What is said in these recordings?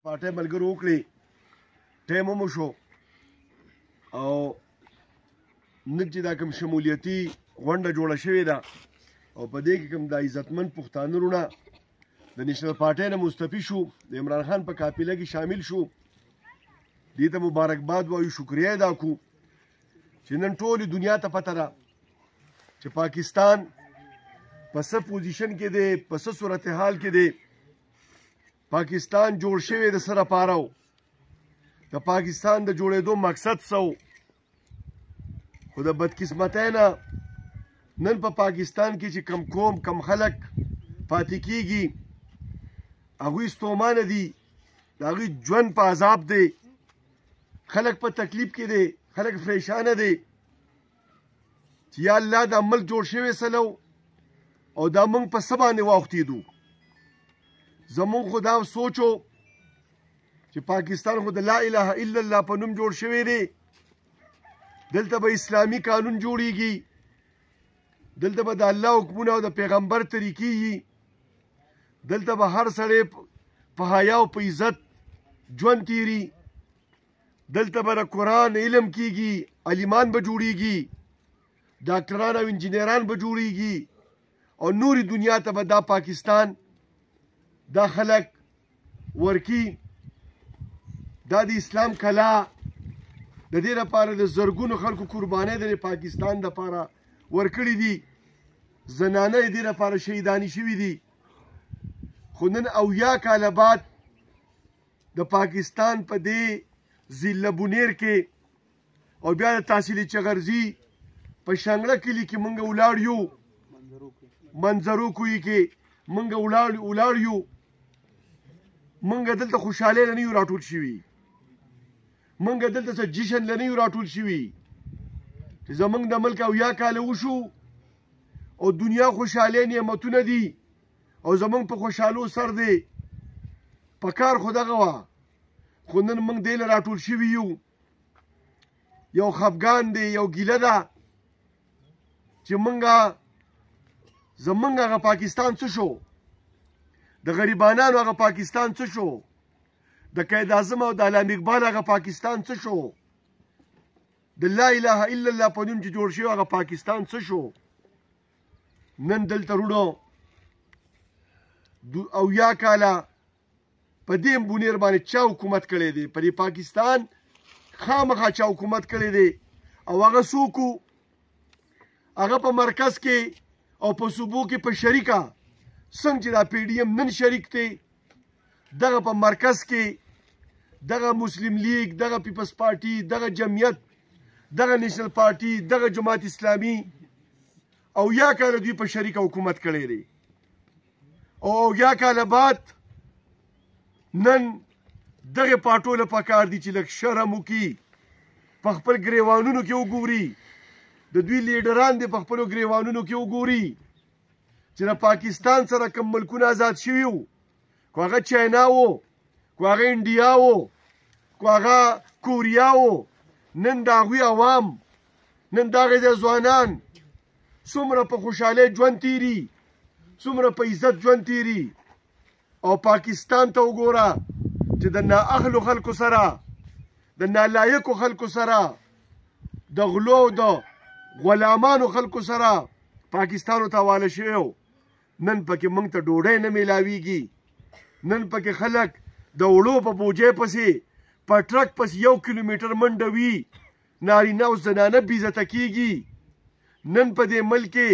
پارټۍ ملګرو وکړې ټایم هم وشو او نن چې دا کوم شمولیتي غونډه جوړه شوې ده او په دې کې کوم دا عزتمن پښتانه وروڼه د نیشنل پارټۍ نه مستفي شو د عمران خان په قافله کې شامل شو دې ته مبارکباد وایو شکریه ادا کړو چې نن ټولې دنیا ته پته ده چې پاکستان په څه پوزیشن کې دی په څه صورتحال کې دی پاکستان جوړ شوی د څه لپاره و د پاکستان د جوړېدو مقصد څه و خو د بدقسمتۍ نه نن په پاکستان کې چې کم قوم کم خلک پاتې کېږي هغوی ستومانه دي د هغوی ژوند په عذاب دی خلک په تکلیف کې دی خلک پریشانه دی چې یا الله دا ملک جوړ شوی سلو او دا موږ په څه باندې واوښتېدو زمونږ خو دا سوچو چې پاکستان خو د لا اله الا الله په نوم جوړ شوی دی دلته به اسلامي قانون جوړیږي دلته به د الله حکمونه او د پیغمبر طریقې وي دلته به هر سړی په حیا او په عزت ژوند تیري دلته به د قرآن علم کیږي عالمان به جوړیږي ډاکټران او انجینران به جوړیږي او نوري دنیا ته به دا پاکستان دا خلک ورکی دا د اسلام کلا د دې لپاره د زرګونو خلکو قربانۍ د پاکستان لپاره ورکړي دي زنانه یې دې لپاره شهیدانې شوي دي خو نن اویا کاله بعد د پاکستان په دې ضلع بونیر کې او بیا د تحصیل چغرزي په شانګله کلي کې موږ ولاړ یو منظرو کوی کې موږ ولاړ یو موږ دلته خوشحالۍ نه یو راټول شوي موږ دلته څه جشن نه یو راټول شوي چې زموږ د ملک اویا کاله وشو او دنیا خوشحالۍ نعمتونه دي او زموږ په خوشحالو سر دی په کار خو دغه وه خو نن موږ دې له راټول شوي یو یو خفګان دی یو ګیله ده چې زمونږ هغه پاکستان څه شو د غریبانانو هغه پاکستان څه شو د قائد اعظم او د علامه اقبال هغه پاکستان څه شو د لا اله الا الله په نوم چې جوړ شوی هغه پاکستان څه شو نن دلته وروڼو اویا کاله په دې بونیر باندې چا حکومت کړی دی په دې پاکستان خامخا چا حکومت کړی دی او هغه څوک هغه په مرکز کې او په صوبو کې په شریکه څنګه چې دا پی ډي ایم نن شریک دی دغه په مرکز کې دغه مسلم لیگ دغه پیپلز پارټي دغه جمعیت دغه نیشنل پارټي دغه جماعت اسلامي او یا کاله دوی په شریکه حکومت کړی دی او یا کاله بعد نن دغه پارټو له پکار دي چې لږ شرم وکړي په خپل ګریوانونو کې وګوري د دوی لیډران دي په خپلو ګریوانونو کې وګوري چې د پاکستان سره کوم ملکونه آزاد شوي وو که هغه چاینا وو که هغه انډیا وو که هغه کوریا وو نن د هغوی عوام نن د هغې د ځوانان څومره په خوشحالۍ ژوند تیري څومره په عزت ژوند تیري او پاکستان ته وګوره چې د نااهلو خلکو سره د نالایقو خلکو سره د غلو د غلامانو خلکو سره پاکستانو ته حواله شوی نن پکې موږ ته ډوډۍ نه میلاویږي نن پکې خلک د وړو په بوجۍ پسې په ټرک پسې 1 کیلومیټر منډه وي نارینه او زنانه بېعزته کېږي نن په دې ملک کې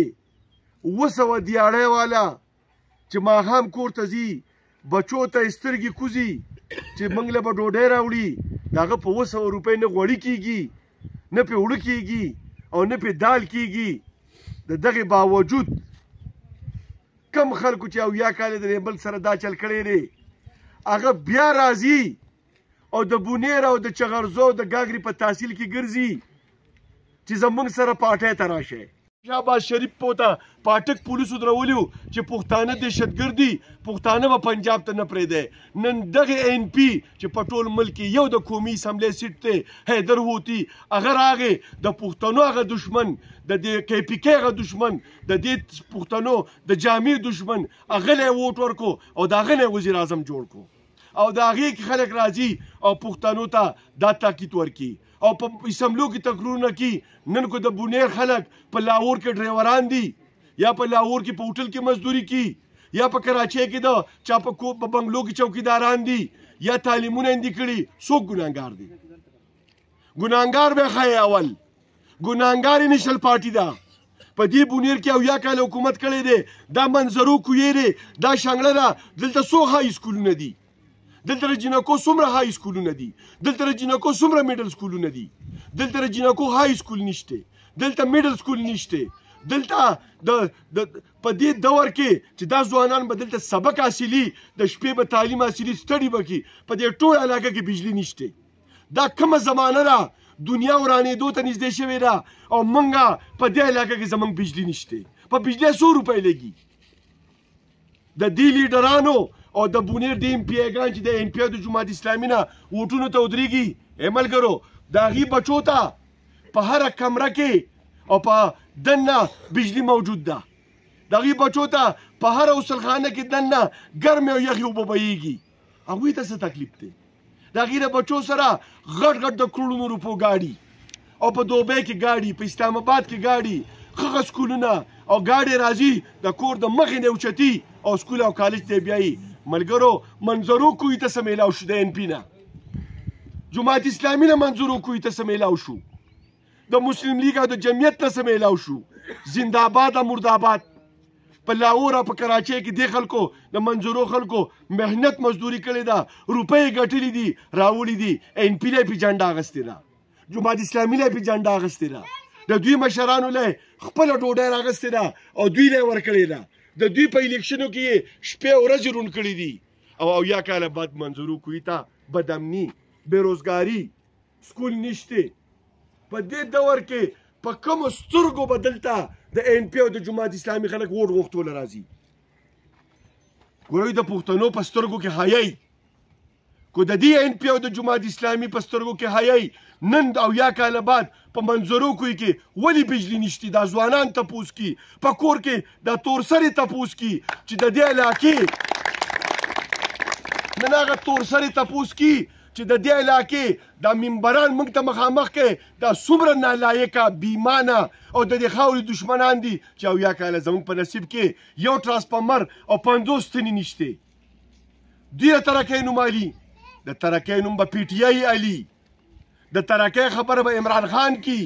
200 دیاړۍ والا چې ماښام کور ته ځي بچو ته سترګې کوزي چې موږ له به ډوډۍ راوړي د هغه په 200 روپۍ نه غوړي کېږي نه پې اوړه کېږي او نه پې دال کېږي د دغې باوجود کم خلکو چې اویا کاله د بل سره دا چل کړی دی هغه بیا راځي او د بونیر او د چغرزو د ګاګرې په تحصیل کې ګرځي چې زموږ سره پارټۍ ته راشئ شهباز شریف پوته پاټک پولیسو درولي چې پښتانه دهشتګرد دي پښتانه به پنجاب ته نه پرېږدی نن دغه این پي چې په ټول ملک کې یو د قومي اسمبلی سیټ دی حیدر هوتي هغه راغی د پښتنو هغه دشمن د دې کې پي کې هغه دشمن د دې پښتنو د جامع دشمن هغه له ووټ ورکو او د هغه نه وزیر اعظم جوړ کو او د هغې کې خلک راځي او پښتنو ته دا تاکید ورکړي او په اسمبلو کې تقریرونه کوي. نن کو د بونیر خلک په لاهور کې ډریوران دي یا په لاهور کې په هوټل کې مزدوري کوي یا په کراچۍ کې د چا په بنګلو کې چوکیداران دي یا تعلیمونه یې کړي. څوک ګناهګار دي؟ ګناهګار به ښایي اول ګناهګار نیشنل پارټي ده. په دې بونیر کې 70 کاله حکومت کړی دی. دا منظرو کوی دی، دا شانګله ده. دلته څو های سکولونه دي؟ دلته د جنکو څومره های سکولونه دي؟ دلته د جنکو څومره میډل سکولونه دي؟ دلته د جنکو های سکول نشته، دلته میډل سکول نشته. دلته په دې دور کې چې دا ځوانان به دلته سبق حاصلي، د شپې به تعلیم حاصلي، سټډي به کوي، په دې ټول علاقه کې بجلی نشته. دا کومه زمانه ده؟ دنیا ورانېدو ته نږدې شوې ده او موږ په دې علاقه کې زموږ بجلی نشته. په بجلی 100 روپۍ لګي. د دې لیډرانو او د بونیر د ایم پی ایګان چې د ایم پی د جماعت اسلامي نه ووټونو ته ودرېږي، ملګرو د هغې بچو ته په هره کمره کې او په دننه بجلی موجود ده. د هغې بچو ته په هره غسلخانه کې دننه ګرمې او یخې اوبه بهیږي. هغوی ته څه تکلیف دی؟ د هغې د بچو سره غټ غټ د کروڑونو روپو ګاډي او په دوبۍ کې ګاډي، په اسلام آباد کې ګاډي، ښه سکولونه او ګاډي راځي د کور د مخې نه اوچتي او سکول او کالج ته بیایي. ملګرو منظرو کوی ته څه میلاو شو؟ د این پي نه جماعت اسلامي نه منظرو کوی ته څه میلاو شو؟ د مسلم لیگ او د جمعیت نه څه میلاو شو؟ زنده آباد او مردآباد. په لاهور او په کراچۍ کې دې خلکو د منظرو خلکو محنت مزدوري کړې ده، روپۍ ګټلې دي، راوړي دي. این پي له پې جنډه اخیستې ده، جماعت اسلامي له پې جنډه اخیستې ده، د دوی مشرانو له خپله ډوډۍ راغستې ده او دوی له یې ورکړې ده. د دوی په الیکشنو کې یې شپې ورځې روڼ کړي دي. او 70 کاله بعد منظرو کوی ته بدامني، بېروزګاري، سکول نشته. په دې دور کې په کومو سترګو به دلته د این پي او د جماعت اسلامي خلک ووټ غوښتوله راځي؟ ګورئ د پښتنو په سترګو کې حیاي، کو د دې این پي او د جماعت اسلامي په سترګو کې حیاي. نن 70 کاله بعد په منظرو کوی کې ولې بجلی نشته؟ دا ځوانان تپوس کی، په کور کې دا تورسرې تپوس کی چې د دې علاقې نن هغه تورسرې تپوس کی چې د دې علاقې دا منبران موږ ته مخامخ کې دا څومره نالایقه بېایمانه او د دې خاورې دشمنان دي چې 70 کاله زموږ په نصیب کې یو ټرانسفارمر او 50 ستنې نشته. دوی د ترکۍ نوم علي، د ترکۍ نوم به پی ټي آی علي، د ترکۍ خبره به عمران خان کی،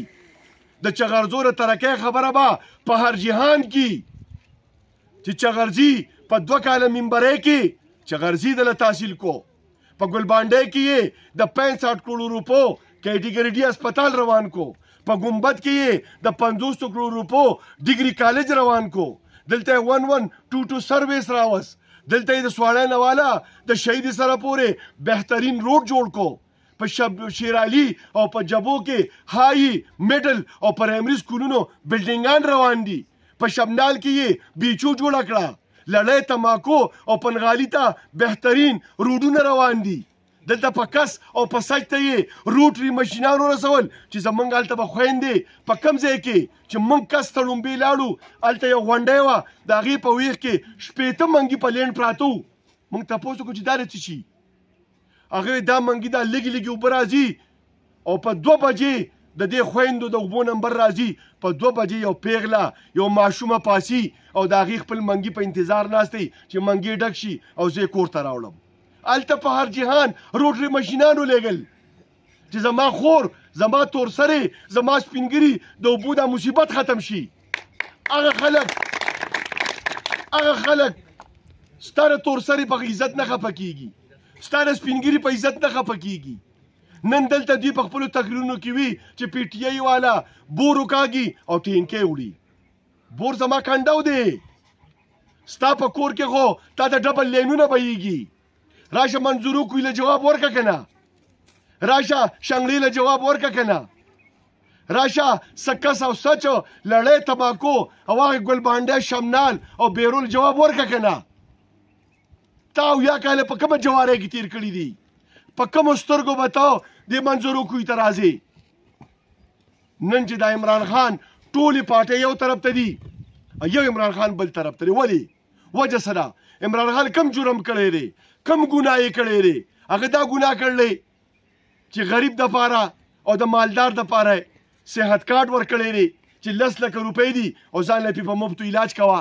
د چغرزو د ترکۍ خبره به په هر جهان کی چې چغرزي په 2 کاله منبرۍ کې چغرزي دله تحصیل کو، په ګلبانډۍ کې یې د 65 کروڑ روپو کیټیګري ډي اسپتال روان کو، په ګمبد کې یې د 50 کروڑ روپو ډیګري کالج روان کو، دلته 1122 سرویس راوس، دلته یې د سواړی نه والا د شهید سره پورې بهترین روډ جوړ کو، په شیر علي او په جبو کې هاي میډل او پرایمري سکولونو بلډینګان روان دي، په شمنال کې یې بیچو جوړه کړه، لړۍ تماکو او پنغالي ته بهترین روډونه روان دي. دلته په کس او په سج ته یې روټري ماشینان ورسول چې زمونږ هلته به خویندې په کوم ځای کې چې موږ کس ته لومبې لاړو هلته یو غونډۍ وه د هغې په ویښ کې 80 منګي په لینډ پراته وو. موږ تپوس وکړو چې دا څه شي؟ هغې دا منګي دا لږې لږې اوبه راځي او په 2 بجې د دې خویندو د اوبو نمبر راځي، په 2 بجې یو پیغله یو ماشومه پاسي او د هغې خپل منګي په انتظار ناست دی چې منګي ډک شي او زه یې کور ته راوړم. هلته په هر جهان روټري ماشینانو لېږل چې زما خور، زما تورسرې، زما سپینګري د اوبو دا مصیبت ختم شي. هغه خلک ستا د تورسرې په عزت نه خفه کېږي، ستا د سپینګري په عزت نه خفه کېږي. نن دلته دوی په خپلو تقریرونو کې وي چې پی ټي آی والا بور وکاږي او ټینکۍ وړي. بور زما کنډو دی، ستا په کور کې خو تا ته ډبل لینونه بهیږي. راشه منظورو کوی له جواب ورکه که نه، راشه شنګړې له جواب ورکه که نه، راشه سکس او سچ لړۍ تماکو او هغې ګلبانډۍ شمنال او بیرول جواب ورکه که نه. تا 70 کاله په کومه جوارۍ کې تیر کړي دي؟ په کومو سترګو به ته دې منظرو کوی ته راځې؟ نن چې دا عمران خان ټولې پارټۍ یو طرف ته دي، یو عمران خان بل طرف ته دی. ولې؟ وجه څه ده؟ عمران خان کم جرم کړی دی؟ کم ګناه یې کړی دی هغه دا ګناه کړلی چې غریب دپاره او د مالدار دپاره صحت کارت ورکړی دی چې 10 لکه روپۍ دي او ځان له په مفتو علاج کوه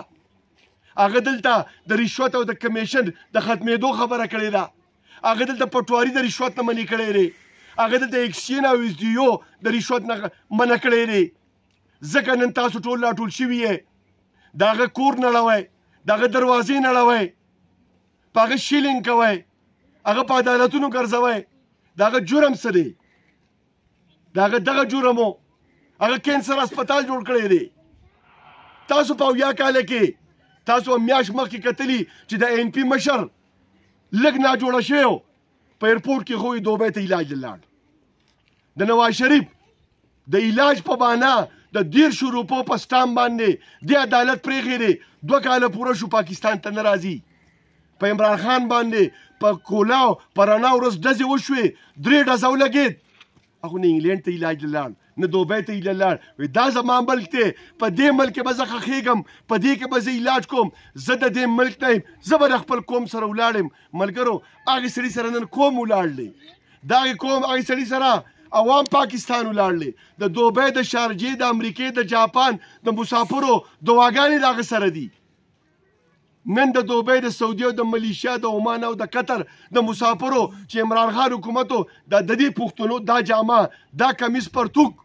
هغه دلته د رشوت او د کمیشن د ختمېدو خبره کړې ده هغه دلته پټواري د رشوت نه منې کړی دی هغه دلته اکسچینج او ایسډیو د رشوت نه منع کړی دی ځکه نن تاسو ټول راټول شوي یې د هغه کور نړوئ د هغه دروازې نړوئ په هغه شیلینګ کوئ هغه په عدالتونو ګرځوئ د هغه جرم څه دی د هغه دغه جرم و هغه کینسر هسپتال جوړ کړی دی تاسو په 70 کاله کې تاسو میاشت مخکې کتلي چې د NP مشر لږ ناجوړه شوی په ایرپورټ کې خو یې دوبۍ ته علاج لاړ د نواز شریف د علاج په بهانه د 10 روپو په سټام باندې د عدالت پرېښی دی 2 کاله پوره شو پاکستان ته نه راځي په عمران خان باندې په کولاو په رڼا ورځ ډزې وشوې 3 ډزه ولګېد هغه نه انګلینډ ته علاج لاړ نه دوبۍ ته علاج لاړ وایي دا زما ملک دی په دې ملک کې به زه ښخېږم په دې کې به زه علاج کوم زه د دې ملک نه یم زه به د خپل قوم سره ولاړ یم ملګرو هغې سړي سره نن قوم ولاړ دی د هغې قوم هغې سړي سره عوام پاکستان ولاړلی د دوبۍ د شارجې د امریکې د جاپان د مسافرو دعاګانې د هغه سره دي نن د دوبۍ د سعودي او د ملیشیا د عمان او د قطر د مسافرو چې عمران خان حکومتو د دې پښتنو دا جامه دا کمیس پرتوک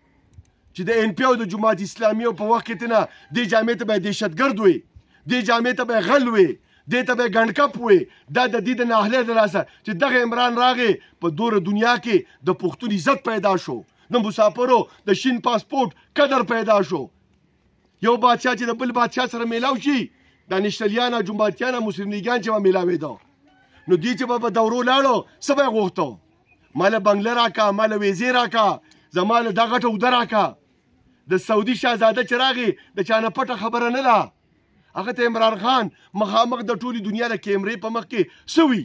چې د NP او د جماعت اسلامي په وخت کې نه دې جامې ته به دهشتګرد وي دې جامې ته به غل وي دې ته به ګنډکپ وي دا د دې د ناهلۍ د لاسه چې دغه عمران راغې په دوره دنیا کې د پښتون عزت پیدا شو د مسافرو د شین پاسپورت قدر پیدا شو یو بادشاه چې د بل بادشاه سره میلاو شي دانشتلیان او جماعتیان او مسلم لیګان چې به میلاوېده نو دوی چې به دورو لاړو څه به یې غوښته ما له بنګله راکا ما له ویزې راکا زما له دا غټه اوده راکا د سعودي شهزاده چې راغی د چا نه پټه خبره نه ده هغه ته عمران خان مخامخ د ټولې دنیا د کیمرې په مخ کې څه وي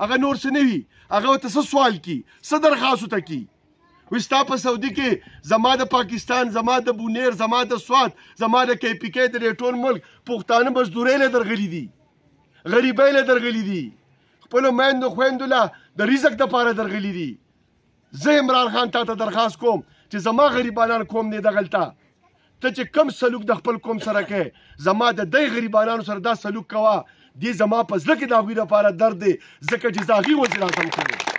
هغه نور څه نه وي هغه ورته څه سوال کي څه درخواست ورته کي وایي ستا په سعودي کې زما د پاکستان زما د بونیر زما د سوات زما د KPK د دې ټول ملک پښتانه مزدورۍ له درغلي دي غریبۍ له درغلي دي خپلو میندو خویندو له د رزق دپاره درغلي دي زه عمران خان تا ته درخواست کوم چې زما غریبانان قوم دی دغلته ته چې کم سلوک د خپل قوم سره کوې زما د دې غریبانانو سره دا سلوک کوه دې زما په زړه کې د هغوی لپاره درد دی ځکه چې زه هغوی وزیر اعظم کړی